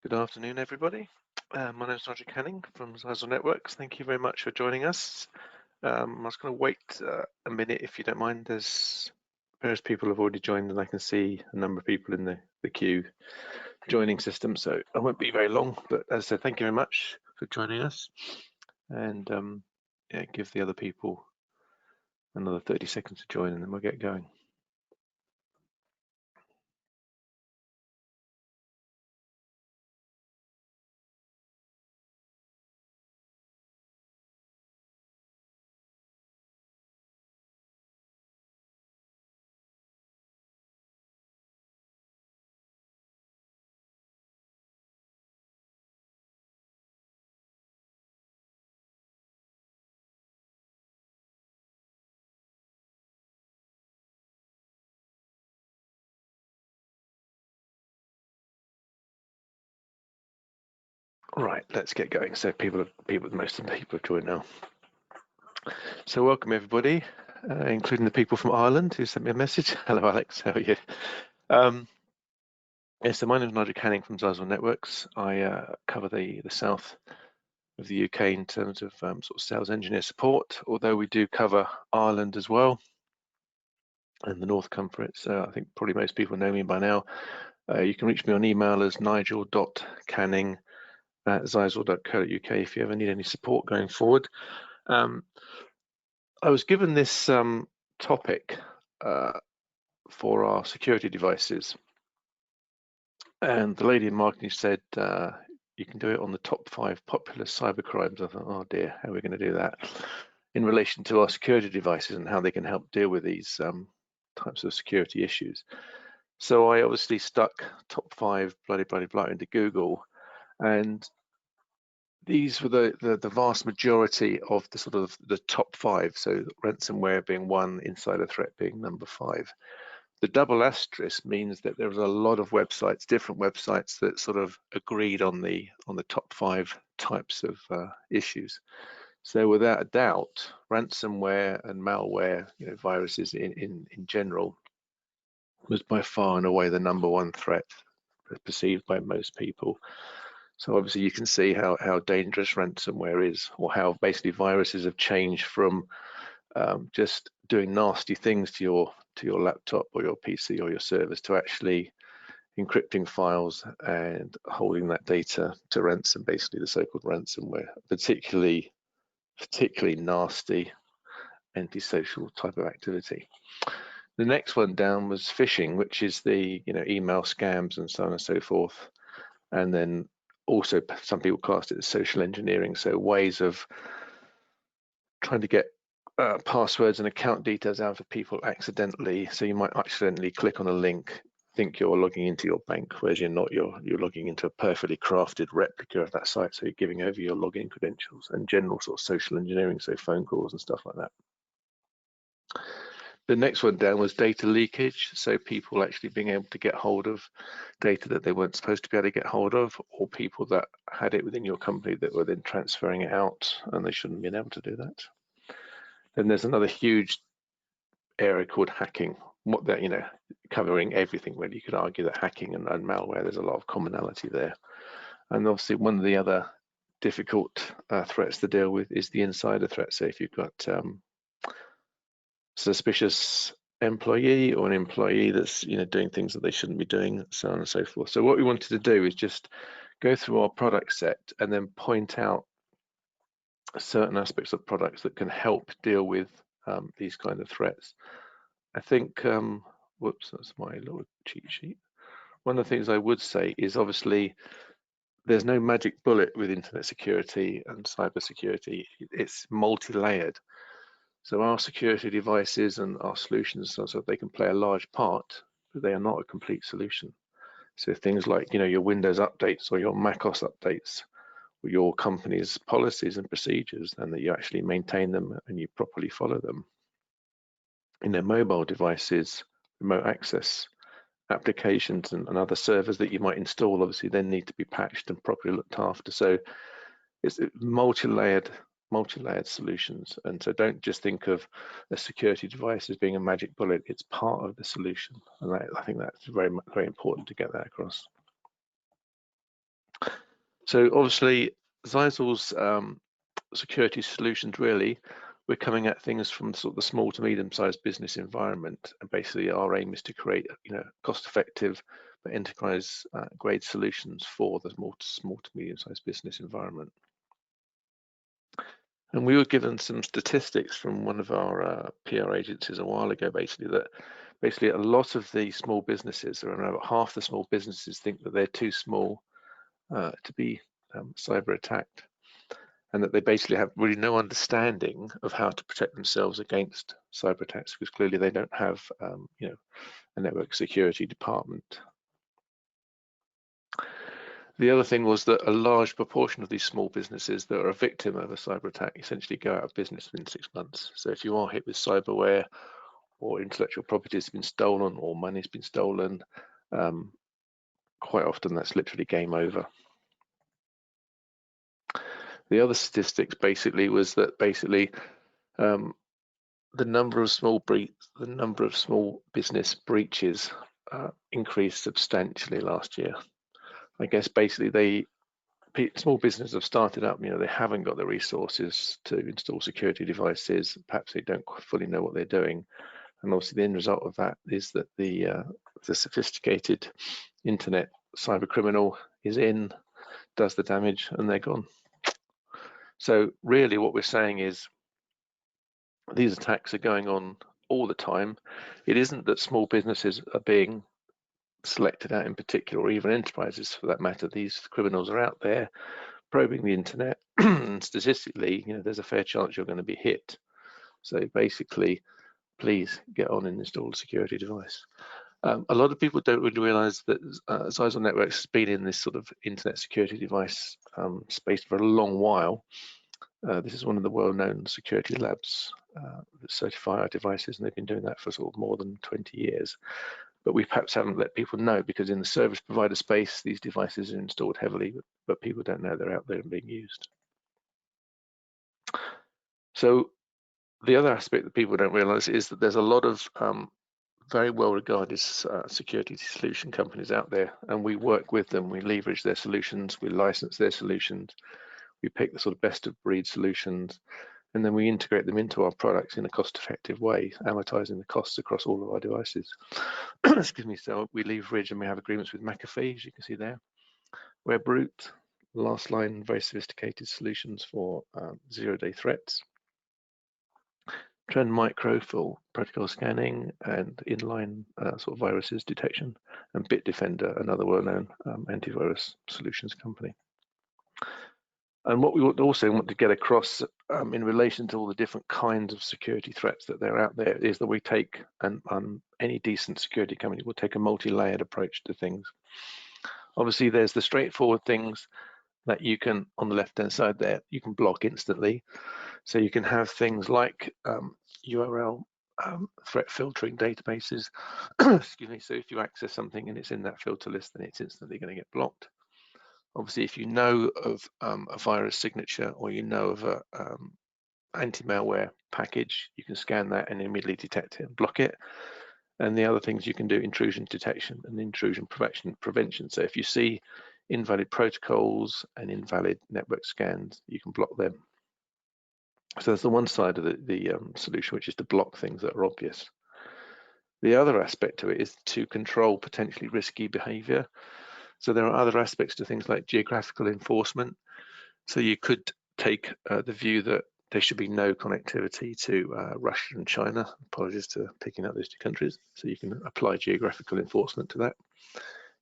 Good afternoon, everybody. My name is Roger Canning from Ssl Networks. Thank you very much for joining us. I was going to wait a minute, if you don't mind. There's various people have already joined, and I can see a number of people in the queue joining system, so I won't be very long. But as I said, thank you very much for joining us, and yeah, give the other people another 30 seconds to join, and then we'll get going. Right, let's get going. So most of the people have joined now. So welcome everybody, including the people from Ireland who sent me a message. Hello Alex, how are you? Yes, so my name is Nigel Canning from Ssl Networks. I cover the south of the UK in terms of sort of sales engineer support, although we do cover Ireland as well, and the North come for it. So I think probably most people know me by now. You can reach me on email as nigel.canning@ssl.co.uk if you ever need any support going forward. I was given this topic for our security devices, and the lady in marketing said you can do it on the top 5 popular cybercrimes. I thought, oh dear, how are we going to do that in relation to our security devices and how they can help deal with these types of security issues. So I obviously stuck top 5 bloody blah into Google, and these were the vast majority of the sort of the top 5. So ransomware being 1, insider threat being number 5. The double asterisk means that there was a lot of websites, different websites, that sort of agreed on the top 5 types of issues. So without a doubt, ransomware and malware, viruses in general, was by far and away the number 1 threat perceived by most people. So obviously you can see how dangerous ransomware is, or how basically viruses have changed from just doing nasty things to your laptop or your PC or your servers to actually encrypting files and holding that data to ransom, basically the so-called ransomware, particularly nasty antisocial type of activity. The next one down was phishing, which is the email scams and so on and so forth. And then also some people classed it as social engineering, so ways of trying to get passwords and account details out of people accidentally. So you might accidentally click on a link, think you're logging into your bank, whereas you're not. You're logging into a perfectly crafted replica of that site. So you're giving over your login credentials and general sort of social engineering, so phone calls and stuff like that. The next one down was data leakage, so people actually being able to get hold of data that they weren't supposed to be able to get hold of, or people that had it within your company that were then transferring it out and they shouldn't have been able to do that. Then there's another huge area called hacking, what that covering everything really. You could argue that hacking and malware, there's a lot of commonality there. And obviously one of the other difficult threats to deal with is the insider threat. So if you've got suspicious employee or an employee that's doing things that they shouldn't be doing, so on and so forth. So what we wanted to do is just go through our product set and then point out certain aspects of products that can help deal with these kind of threats. I think whoops, that's my little cheat sheet. One of the things I would say is obviously there's no magic bullet with internet security and cyber security. It's multi-layered. So our security devices and our solutions, so they can play a large part, but they are not a complete solution. So things like your Windows updates or your macOS updates, or your company's policies and procedures, and that you actually maintain them and you properly follow them. In their mobile devices, remote access applications and other servers that you might install, obviously then need to be patched and properly looked after. So it's multi-layered solutions, and so don't just think of a security device as being a magic bullet. It's part of the solution, and I think that's very important to get that across. So obviously, Ssl security solutions, really, we're coming at things from sort of the small to medium-sized business environment, and basically our aim is to create, cost-effective but enterprise-grade solutions for the small to medium-sized business environment. And we were given some statistics from one of our PR agencies a while ago, that a lot of the small businesses, around about half the small businesses, think that they're too small to be cyber attacked, and that they basically have really no understanding of how to protect themselves against cyber attacks, because clearly they don't have a network security department. The other thing was that a large proportion of these small businesses that are a victim of a cyber attack essentially go out of business within 6 months. So if you are hit with cyberware, or intellectual property has been stolen, or money's been stolen, quite often that's literally game over. The other statistics basically was that the number of small business breaches increased substantially last year. I guess basically small businesses have started up, they haven't got the resources to install security devices. Perhaps they don't fully know what they're doing. And obviously the end result of that is that the sophisticated internet cyber criminal is in, does the damage, and they're gone. So really what we're saying is these attacks are going on all the time. It isn't that small businesses are being selected out in particular, or even enterprises for that matter. These criminals are out there probing the internet, and statistically, there's a fair chance you're going to be hit. So basically, please get on and install a security device. A lot of people don't really realize that Ssl Networks has been in this sort of internet security device space for a long while. This is one of the well-known security labs that certify our devices, and they've been doing that for sort of more than 20 years. But we perhaps haven't let people know, because in the service provider space, these devices are installed heavily, but people don't know they're out there and being used. So the other aspect that people don't realize is that there's a lot of very well-regarded security solution companies out there, and we work with them. We leverage their solutions, we license their solutions, we pick the sort of best of breed solutions, and then we integrate them into our products in a cost-effective way, amortizing the costs across all of our devices. Excuse me. So we leverage and we have agreements with McAfee, as you can see there. Webroot, last line, very sophisticated solutions for zero-day threats. Trend Micro for protocol scanning and inline sort of viruses detection, and Bitdefender, another well-known antivirus solutions company. And what we also want to get across in relation to all the different kinds of security threats that are out there is that we take, and any decent security company will take, a multi-layered approach to things. Obviously, there's the straightforward things that you can, on the left-hand side there, you can block instantly. So you can have things like URL threat filtering databases. Excuse me. So if you access something and it's in that filter list, then it's instantly going to get blocked. Obviously, if you know of a virus signature, or you know of a anti-malware package, you can scan that and immediately detect it and block it. And the other things you can do, intrusion detection and intrusion prevention. So if you see invalid protocols and invalid network scans, you can block them. So that's the one side of the solution, which is to block things that are obvious. The other aspect to it is to control potentially risky behavior. So there are other aspects to things like geographical enforcement. So you could take the view that there should be no connectivity to Russia and China. Apologies to picking up those two countries. So you can apply geographical enforcement to that.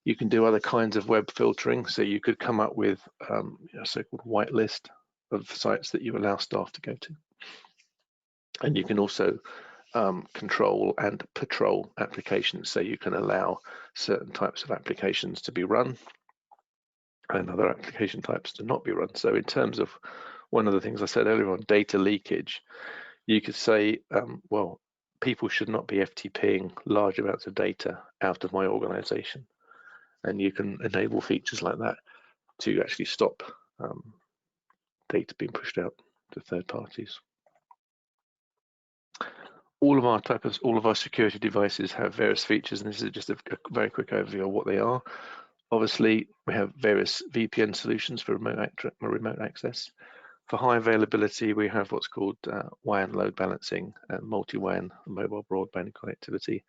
You can do other kinds of web filtering. So you could come up with a so-called whitelist of sites that you allow staff to go to. And you can also control and patrol applications. So you can allow certain types of applications to be run and other application types to not be run. So in terms of one of the things I said earlier on data leakage, you could say, well, people should not be FTPing large amounts of data out of my organization. And you can enable features like that to actually stop data being pushed out to third parties. All of our security devices have various features, and this is just a very quick overview of what they are. Obviously, we have various VPN solutions for remote access. For high availability, we have what's called WAN load balancing and multi-WAN mobile broadband connectivity.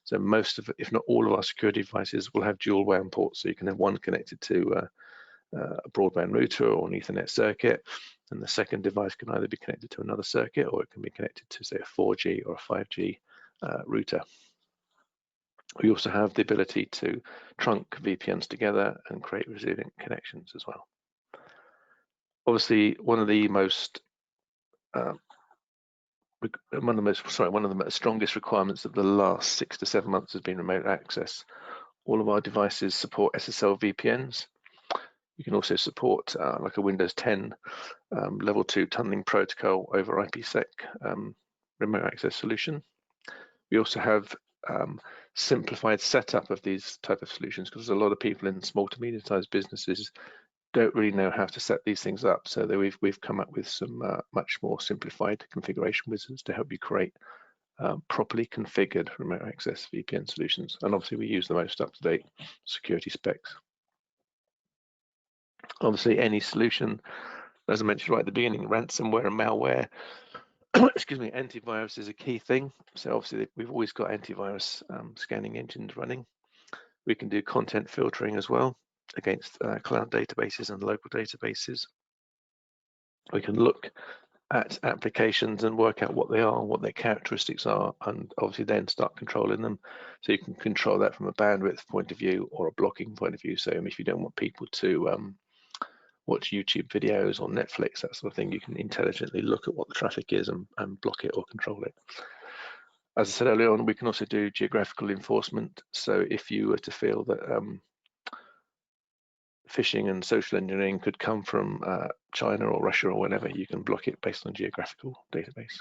So most of, if not all of our security devices will have dual WAN ports. So you can have one connected to a broadband router or an Ethernet circuit, and the second device can either be connected to another circuit or it can be connected to, say, a 4G or a 5G router. We also have the ability to trunk VPNs together and create resilient connections as well. Obviously, one of the strongest requirements of the last 6 to 7 months has been remote access. All of our devices support SSL VPNs. You can also support like a Windows 10 level 2 tunneling protocol over IPsec remote access solution. We also have simplified setup of these type of solutions, because a lot of people in small to medium-sized businesses don't really know how to set these things up. So we've come up with some much more simplified configuration wizards to help you create properly configured remote access VPN solutions. And obviously we use the most up-to-date security specs. Obviously any solution, as I mentioned right at the beginning, ransomware and malware, excuse me, antivirus is a key thing. So obviously we've always got antivirus scanning engines running. We can do content filtering as well against cloud databases and local databases. We can look at applications and work out what they are, what their characteristics are, and obviously then start controlling them. So you can control that from a bandwidth point of view or a blocking point of view. So if you don't want people to watch YouTube videos or Netflix, that sort of thing, you can intelligently look at what the traffic is and block it or control it. As I said earlier on, we can also do geographical enforcement. So if you were to feel that phishing and social engineering could come from China or Russia or whatever, you can block it based on geographical database.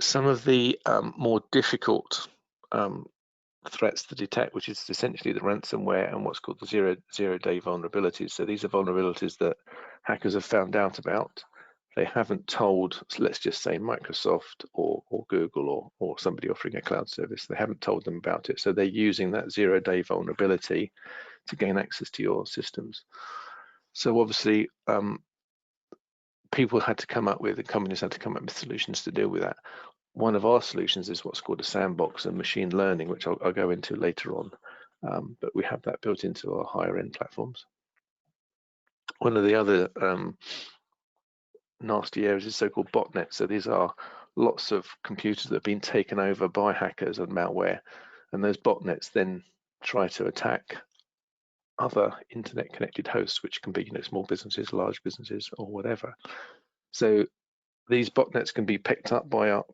Some of the more difficult threats to detect, which is essentially the ransomware and what's called the zero-day vulnerabilities. So these are vulnerabilities that hackers have found out about. They haven't told, let's just say, Microsoft or Google or somebody offering a cloud service. They haven't told them about it. So they're using that zero-day vulnerability to gain access to your systems. So obviously, people had to come up with, the companies had to come up with solutions to deal with that. One of our solutions is what's called a sandbox and machine learning, which I'll go into later on, but we have that built into our higher end platforms. One of the other nasty areas is so-called botnets. So these are lots of computers that have been taken over by hackers and malware, and those botnets then try to attack other internet connected hosts, which can be small businesses, large businesses, or whatever. So these botnets can be picked up by our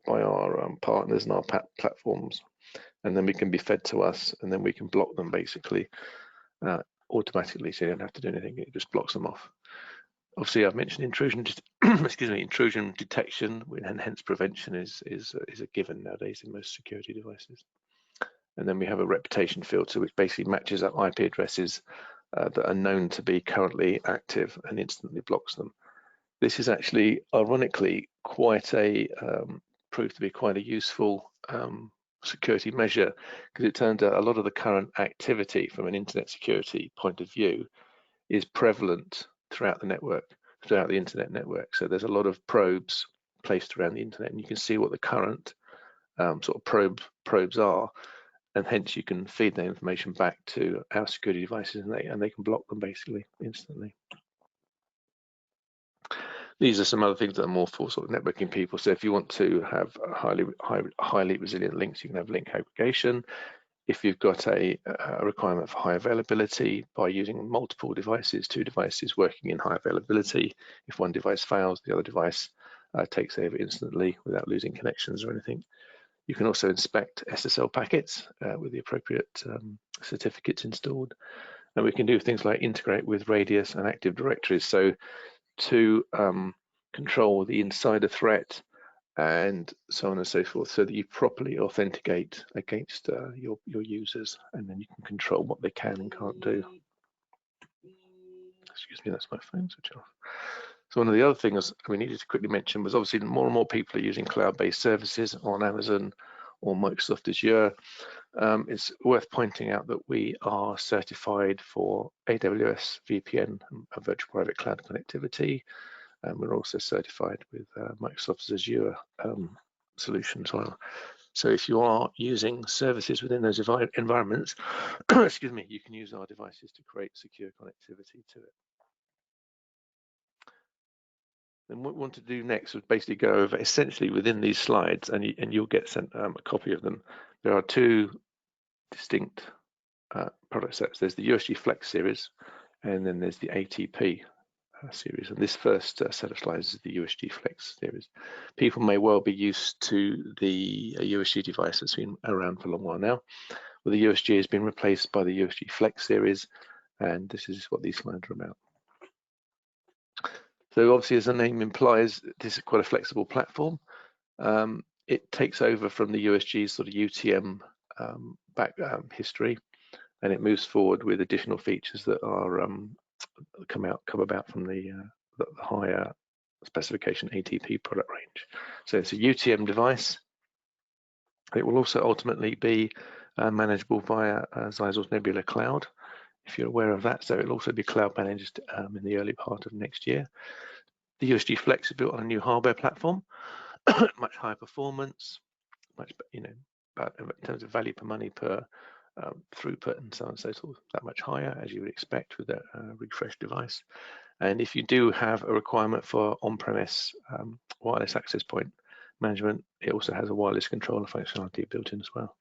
partners and our platforms, and then we can be fed to us, and then we can block them basically automatically, so you don't have to do anything. It just blocks them off. Obviously, I've mentioned intrusion, intrusion detection, and hence prevention is a given nowadays in most security devices. And then we have a reputation filter, which basically matches up IP addresses that are known to be currently active and instantly blocks them. This is actually, ironically, quite a proved to be quite a useful security measure, because it turns out a lot of the current activity from an internet security point of view is prevalent throughout the network, throughout the internet network. So there's a lot of probes placed around the internet, and you can see what the current sort of probes are, and hence you can feed that information back to our security devices, and they can block them basically instantly. These are some other things that are more for sort of networking people. So if you want to have highly resilient links, you can have link aggregation. If you've got a requirement for high availability, by using multiple devices, 2 devices working in high availability, if one device fails, the other device takes over instantly without losing connections or anything. You can also inspect SSL packets with the appropriate certificates installed. And we can do things like integrate with Radius and Active Directories. So to control the insider threat and so on and so forth, so that you properly authenticate against your users, and then you can control what they can and can't do. Excuse me, that's my phone switch off. So one of the other things we needed to quickly mention was obviously more and more people are using cloud-based services on Amazon or Microsoft Azure. It's worth pointing out that we are certified for AWS VPN, a virtual private cloud connectivity, and we're also certified with Microsoft's Azure solution as well. So if you are using services within those environments, excuse me, you can use our devices to create secure connectivity to it. And what we want to do next is basically go over essentially within these slides, and you'll get sent a copy of them. There are two distinct product sets. There's the USG Flex series, and then there's the ATP series. And this first set of slides is the USG Flex series. People may well be used to the USG device that's been around for a long while now. Well, the USG has been replaced by the USG Flex series, and this is what these slides are about. So obviously, as the name implies, this is quite a flexible platform. It takes over from the USG's sort of UTM history, and it moves forward with additional features that are come about from the higher specification ATP product range. So it's a UTM device. It will also ultimately be manageable via Ssl Nebula Cloud, if you're aware of that. So it'll also be cloud managed in the early part of next year. The USG Flex is built on a new hardware platform, much higher performance, much, in terms of value per money per throughput and so on and so forth, that much higher, as you would expect with a refreshed device. And if you do have a requirement for on-premise wireless access point management, it also has a wireless controller functionality built in as well.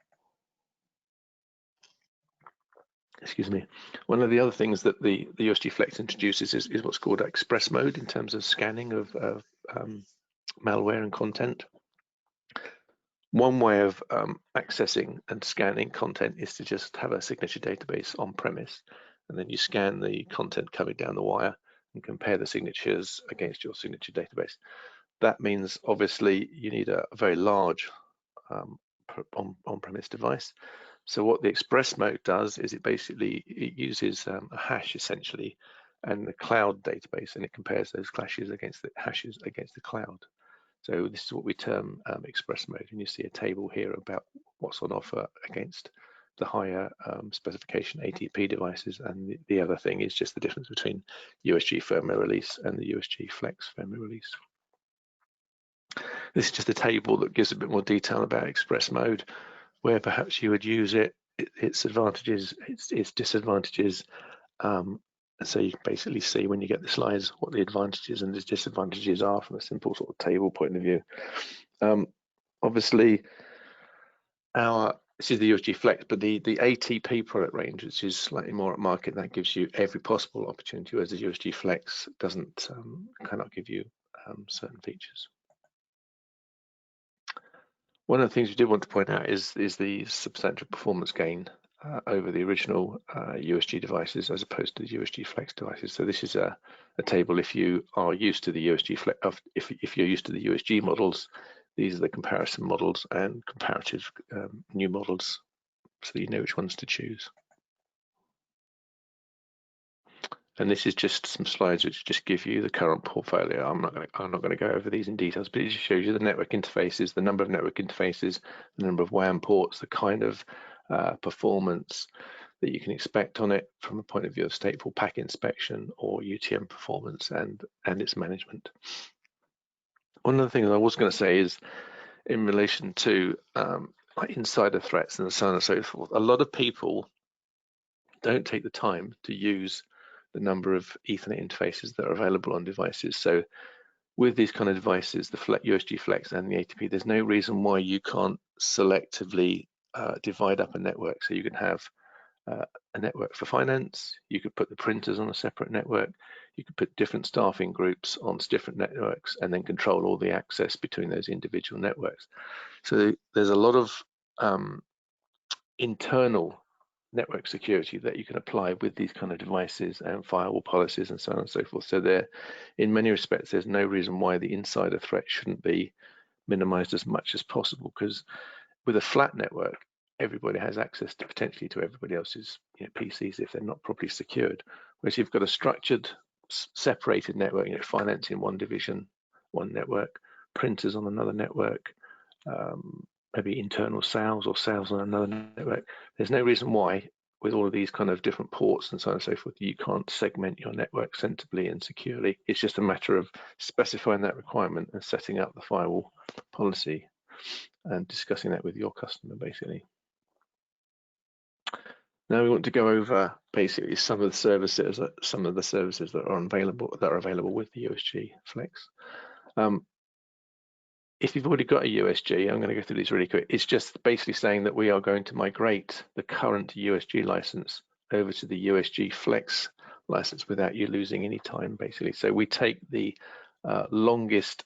Excuse me. One of the other things that the USG Flex introduces is what's called express mode in terms of scanning of malware and content. One way of accessing and scanning content is to just have a signature database on premise, and then you scan the content coming down the wire and compare the signatures against your signature database. That means obviously you need a very large on-premise device. So what the express mode does is it uses a hash essentially and the cloud database, and it compares those hashes against the cloud. So this is what we term express mode, and you see a table here about what's on offer against the higher specification ATP devices, and the other thing is just the difference between USG firmware release and the USG Flex firmware release. This is just a table that gives a bit more detail about express mode, where perhaps you would use it, its advantages, its disadvantages. So you can basically see when you get the slides what the advantages and the disadvantages are from a simple sort of table point of view. Obviously, this is the USG Flex, but the ATP product range, which is slightly more at market, that gives you every possible opportunity, whereas the USG Flex cannot give you certain features. One of the things we did want to point out is the substantial performance gain over the original USG devices as opposed to the USG Flex devices. So this is a table if you are used to the USG Flex, if you're used to the USG models, these are the comparison models and comparative new models, so that you know which ones to choose. And this is just some slides which just give you the current portfolio. I'm not going to go over these in details, but it just shows you the network interfaces, the number of network interfaces, the number of WAN ports, the kind of performance that you can expect on it from a point of view of stateful pack inspection or UTM performance and its management. One of the things I was going to say is in relation to insider threats and so on and so forth. A lot of people don't take the time to use the number of Ethernet interfaces that are available on devices. So with these kind of devices, the USG Flex and the ATP, there's no reason why you can't selectively divide up a network. So you can have a network for finance, you could put the printers on a separate network, you could put different staffing groups on different networks and then control all the access between those individual networks. So there's a lot of internal network security that you can apply with these kind of devices and firewall policies and so on and so forth. So there, in many respects, there's no reason why the insider threat shouldn't be minimized as much as possible, because with a flat network, everybody has access to potentially to everybody else's PCs if they're not properly secured. Whereas you've got a structured, separated network, finance in one division, one network, printers on another network, maybe internal sales or sales on another network. There's no reason why, with all of these kind of different ports and so on and so forth, you can't segment your network sensibly and securely. It's just a matter of specifying that requirement and setting up the firewall policy and discussing that with your customer, basically. Now we want to go over basically some of the services that are available with the USG Flex. If you've already got a USG, I'm going to go through these really quick. It's just basically saying that we are going to migrate the current USG license over to the USG Flex license without you losing any time, basically. So we take the longest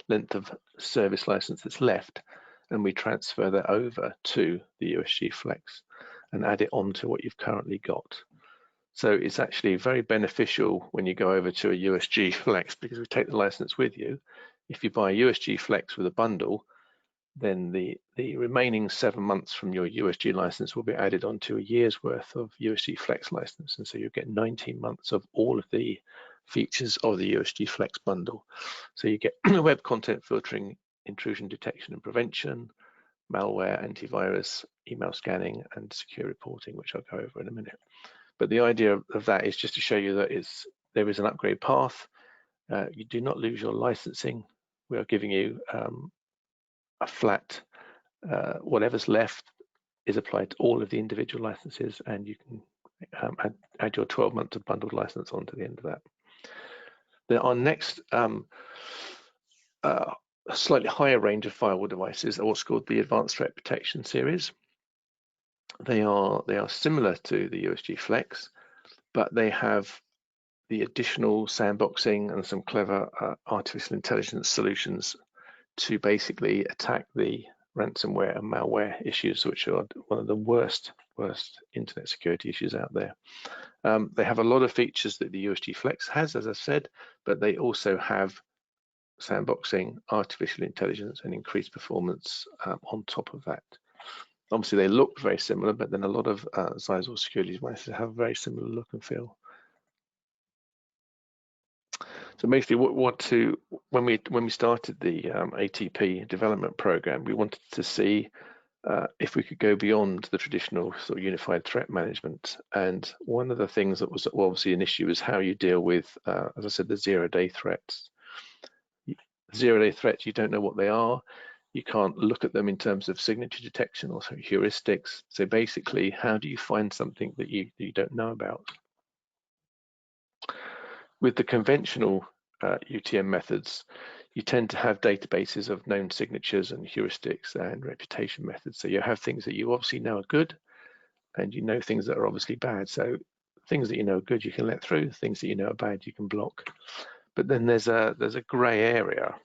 length of service license that's left, and we transfer that over to the USG Flex and add it on to what you've currently got. So it's actually very beneficial when you go over to a USG Flex, because we take the license with you. If you buy a USG Flex with a bundle, then the remaining 7 months from your USG license will be added onto a year's worth of USG Flex license. And so you'll get 19 months of all of the features of the USG Flex bundle. So you get web content filtering, intrusion detection and prevention, malware, antivirus, email scanning, and secure reporting, which I'll go over in a minute. But the idea of that is just to show you that there is an upgrade path. You do not lose your licensing. We are giving you a flat, whatever's left is applied to all of the individual licenses, and you can add your 12 months of bundled license onto the end of that. Then our next slightly higher range of firewall devices are what's called the Advanced Threat Protection series. They are similar to the USG Flex, but they have the additional sandboxing and some clever artificial intelligence solutions to basically attack the ransomware and malware issues, which are one of the worst internet security issues out there. They have a lot of features that the USG Flex has, as I said, but they also have sandboxing, artificial intelligence, and increased performance on top of that. Obviously, they look very similar, but then a lot of Ssl security devices have a very similar look and feel. So basically, when we started the ATP development program, we wanted to see if we could go beyond the traditional sort of unified threat management. And one of the things that was obviously an issue is how you deal with, as I said, the zero-day threats. Zero-day threats, you don't know what they are. You can't look at them in terms of signature detection or heuristics. So basically, how do you find something that you don't know about? With the conventional UTM methods, you tend to have databases of known signatures and heuristics and reputation methods. So you have things that you obviously know are good, and you know things that are obviously bad. So things that you know are good, you can let through. Things that you know are bad, you can block. But then there's a grey area.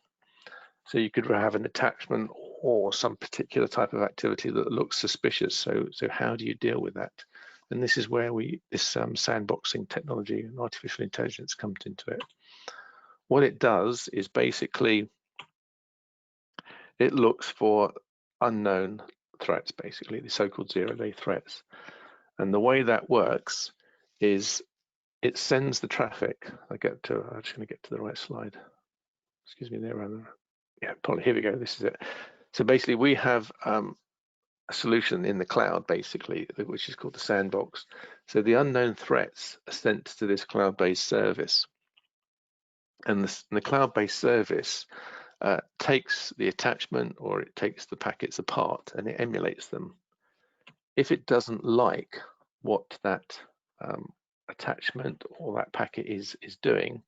So you could have an attachment or some particular type of activity that looks suspicious. So how do you deal with that? And this is where this sandboxing technology and artificial intelligence comes into it. What it does is basically it looks for unknown threats, basically the so-called zero-day threats. And the way that works is it sends the traffic. I'm just going to get to the right slide. Excuse me, there. Yeah, probably. Here we go. This is it. So basically, we have a solution in the cloud, basically, which is called the sandbox. So the unknown threats are sent to this cloud-based service, and the cloud-based service takes the attachment or it takes the packets apart and it emulates them. If it doesn't like what that attachment or that packet is doing,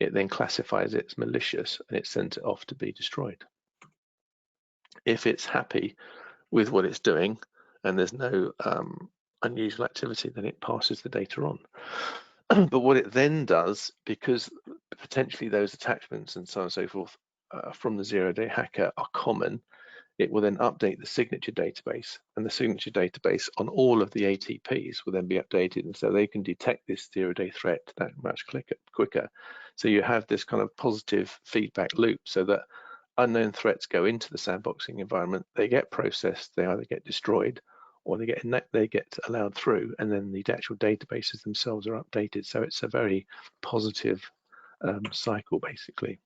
it then classifies it as malicious and it sends it off to be destroyed. If it's happy with what it's doing and there's no unusual activity, then it passes the data on. But what it then does, because potentially those attachments and so on and so forth from the zero-day hacker are common, it will then update the signature database, and the signature database on all of the ATPs will then be updated, and so they can detect this zero-day threat that much quicker. So you have this kind of positive feedback loop, so that unknown threats go into the sandboxing environment, they get processed, they either get destroyed or they get allowed through, and then the actual databases themselves are updated. So it's a very positive cycle, basically.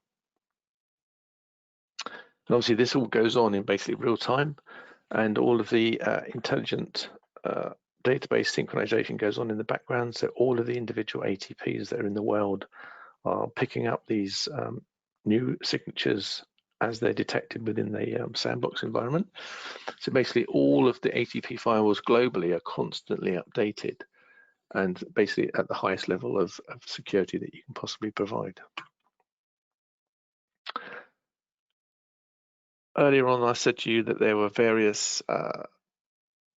And obviously this all goes on in basically real time, and all of the intelligent database synchronization goes on in the background. So all of the individual ATPs that are in the world are picking up these new signatures as they're detected within the sandbox environment. So basically all of the ATP firewalls globally are constantly updated and basically at the highest level of security that you can possibly provide. Earlier on, I said to you that there were various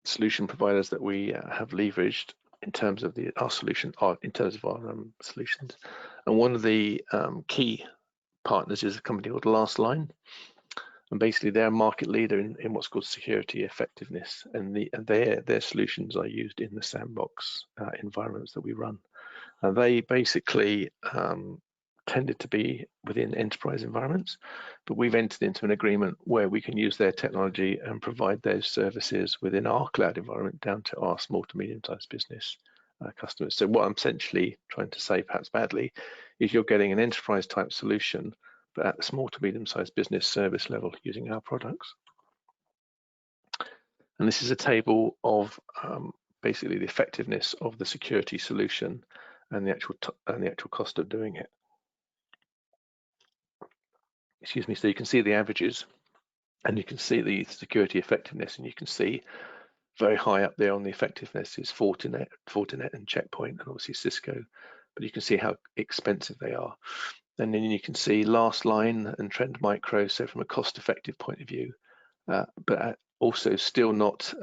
solution providers that we have leveraged in terms of our solution, in terms of our solutions. And one of the key partners is a company called Lastline. And basically they're a market leader in what's called security effectiveness. And their solutions are used in the sandbox environments that we run. And they basically tended to be within enterprise environments, but we've entered into an agreement where we can use their technology and provide those services within our cloud environment down to our small to medium-sized business customers. So what I'm essentially trying to say, perhaps badly, is you're getting an enterprise type solution, but at the small to medium-sized business service level using our products. And this is a table of basically the effectiveness of the security solution and the actual cost of doing it. Excuse me. So you can see the averages, and you can see the security effectiveness, and you can see very high up there on the effectiveness is Fortinet and Checkpoint, and obviously Cisco. But you can see how expensive they are. And then you can see Lastline and Trend Micro. So from a cost-effective point of view, but also still not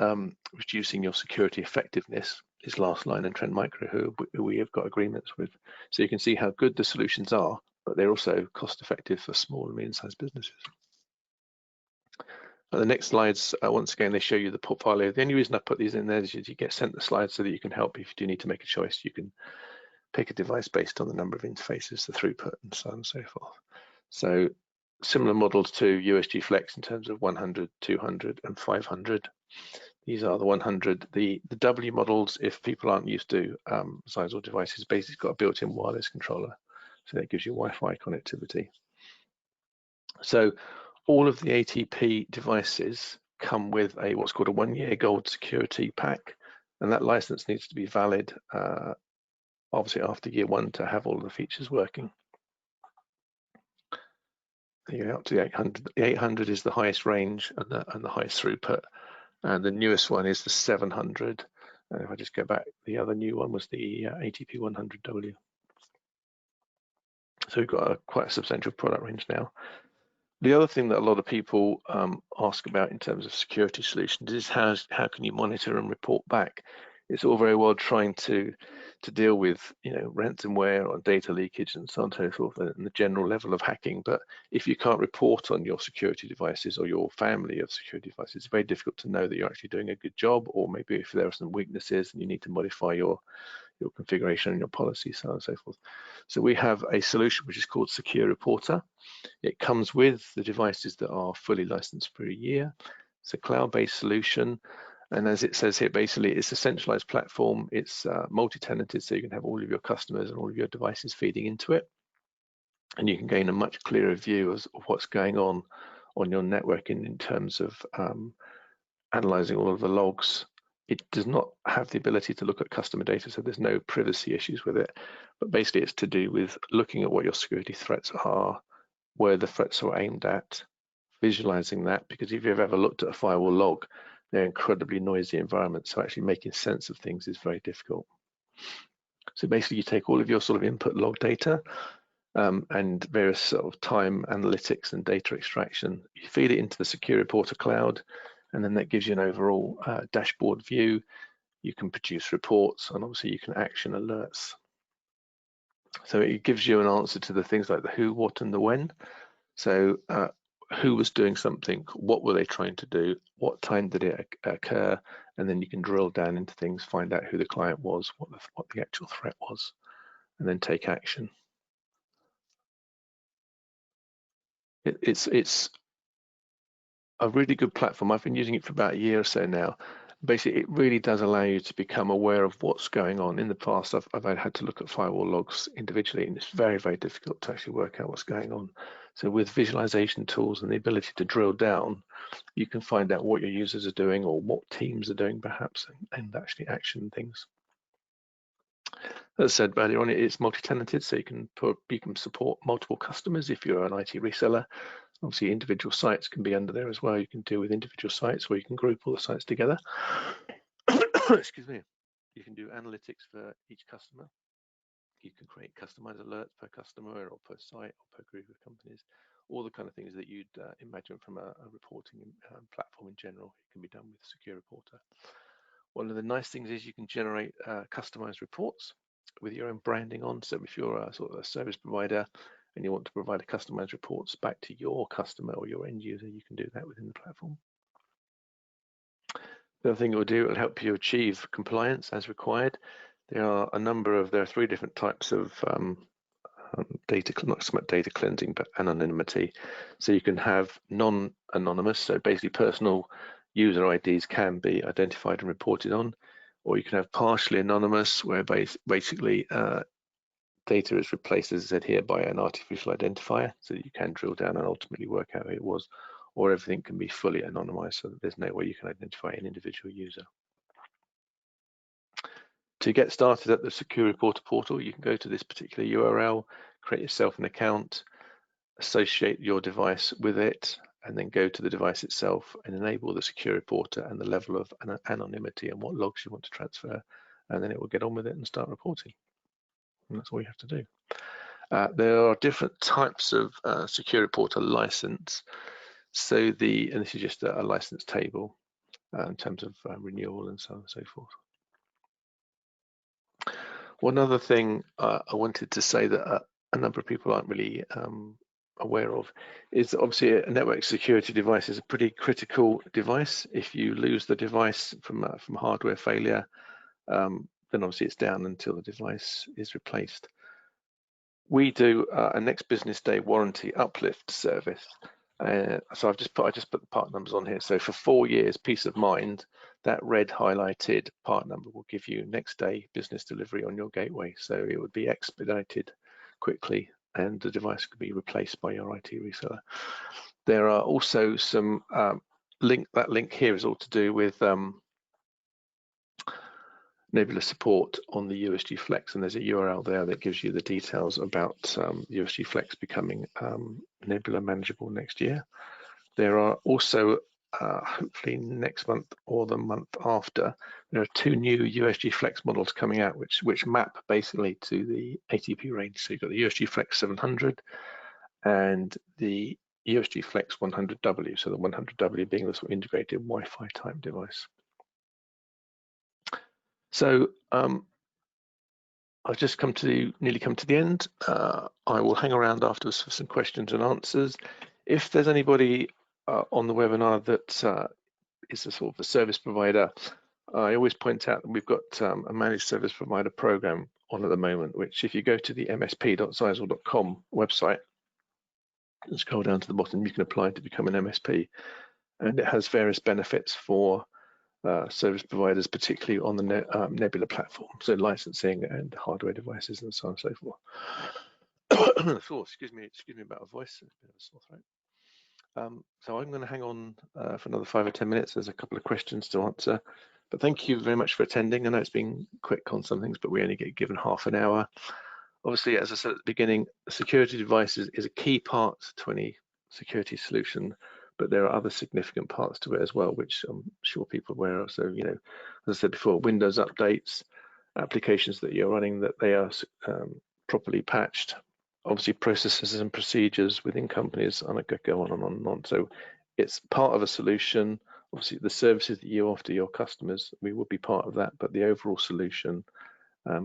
reducing your security effectiveness is Lastline and Trend Micro, who we have got agreements with. So you can see how good the solutions are, but they're also cost-effective for small and medium-sized businesses. And the next slides, once again, they show you the portfolio. The only reason I put these in there is you get sent the slides so that you can help. If you do need to make a choice, you can pick a device based on the number of interfaces, the throughput, and so on and so forth. So similar models to USG Flex in terms of 100, 200, and 500. These are the 100. The W models, if people aren't used to Ssl devices, basically got a built-in wireless controller. So that gives you Wi-Fi connectivity. So all of the ATP devices come with what's called a 1-year gold security pack, and that license needs to be valid obviously after year 1 to have all of the features working. You're up to the 800. The 800 is the highest range and the highest throughput, and the newest one is the 700. And if I just go back, the other new one was the ATP 100W. So we've got quite a substantial product range now. The other thing that a lot of people ask about in terms of security solutions is how can you monitor and report back? It's all very well trying to deal with ransomware or data leakage and so on and so forth, and the general level of hacking. But if you can't report on your security devices or your family of security devices, it's very difficult to know that you're actually doing a good job, or maybe if there are some weaknesses and you need to modify your configuration and your policy, so on and so forth. So we have a solution which is called Secure Reporter. It comes with the devices that are fully licensed for a year. It's a cloud-based solution. And as it says here, basically it's a centralized platform. It's multi-tenanted, so you can have all of your customers and all of your devices feeding into it. And you can gain a much clearer view of what's going on your network in terms of analyzing all of the logs. It does not have the ability to look at customer data, so there's no privacy issues with it. But basically it's to do with looking at what your security threats are, where the threats are aimed at, visualizing that, because if you've ever looked at a firewall log, they're incredibly noisy environments, so actually making sense of things is very difficult. So basically you take all of your sort of input log data and various sort of time analytics and data extraction, you feed it into the Secure Reporter cloud, and then that gives you an overall dashboard view. You can produce reports, and obviously you can action alerts. So it gives you an answer to the things like the who, what, and the when. So who was doing something, what were they trying to do, what time did it occur, and then you can drill down into things, find out who the client was, what the actual threat was, and then take action. It's a really good platform. I've been using it for about a year or so now. Basically, it really does allow you to become aware of what's going on. In the past, I've had to look at firewall logs individually, and it's very, very difficult to actually work out what's going on. So with visualization tools and the ability to drill down, you can find out what your users are doing or what teams are doing perhaps, and actually action things. As I said earlier on, it's multi-tenanted, so you can support multiple customers if you're an IT reseller. Obviously, individual sites can be under there as well. You can deal with individual sites where you can group all the sites together. Excuse me. You can do analytics for each customer. You can create customized alerts per customer or per site or per group of companies. All the kind of things that you'd imagine from a reporting platform in general. It can be done with Secure Reporter. One of the nice things is you can generate customized reports with your own branding on. So if you're a sort of a service provider and you want to provide a customized reports back to your customer or your end user, you can do that within the platform. The other thing it will do, it will help you achieve compliance as required. There are 3 different types of data, not so much data cleansing, but anonymity. So you can have non-anonymous, so basically personal user IDs can be identified and reported on, or you can have partially anonymous, where basically data is replaced, as I said here, by an artificial identifier, so that you can drill down and ultimately work out who it was, or everything can be fully anonymized, so that there's no way you can identify an individual user. To get started at the Secure Reporter portal, you can go to this particular URL, create yourself an account, associate your device with it, and then go to the device itself and enable the Secure Reporter and the level of anonymity and what logs you want to transfer, and then it will get on with it and start reporting. And that's all you have to do. There are different types of Secure Reporter license. So and this is just a license table in terms of renewal and so on and so forth. One other thing I wanted to say that a number of people aren't really aware of is that obviously a network security device is a pretty critical device. If you lose the device from hardware failure, then obviously it's down until the device is replaced. We do a next business day warranty uplift service. So I just put the part numbers on here. So for 4 years, peace of mind, that red highlighted part number will give you next day business delivery on your gateway. So it would be expedited quickly, and the device could be replaced by your IT reseller. There are also some that link here is all to do with Nebula support on the USG Flex, and there's a URL there that gives you the details about USG Flex becoming Nebula manageable next year. There are also, hopefully next month or the month after, there are 2 new USG Flex models coming out which map basically to the ATP range. So you've got the USG Flex 700 and the USG Flex 100W, so the 100W being the sort of integrated Wi-Fi type device. So I've just nearly come to the end. I will hang around afterwards for some questions and answers. If there's anybody on the webinar that is a sort of a service provider, I always point out that we've got a managed service provider program on at the moment, which if you go to the msp.ssl.com website and scroll down to the bottom, you can apply to become an MSP. And it has various benefits for service providers, particularly on the Nebula platform, so licensing and hardware devices and so on and so forth. Oh, excuse me about a voice, it's a bit of a sore throat. So I'm going to hang on for another 5 or 10 minutes. There's a couple of questions to answer, but thank you very much for attending. I know it's been quick on some things, but we only get given half an hour. Obviously, as I said at the beginning, security devices is a key part to any security solution, but there are other significant parts to it as well, which I'm sure people are aware of. So, you know, as I said before, Windows updates, applications that you're running, that they are properly patched, obviously processes and procedures within companies, and I could go on and on and on. So it's part of a solution. Obviously, the services that you offer your customers, we will be part of that, but the overall solution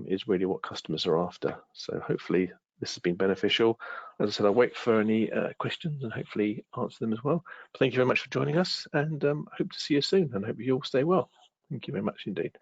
is really what customers are after. So hopefully this has been beneficial. As I said, I'll wait for any questions and hopefully answer them as well. But thank you very much for joining us, and hope to see you soon, and hope you all stay well. Thank you very much indeed.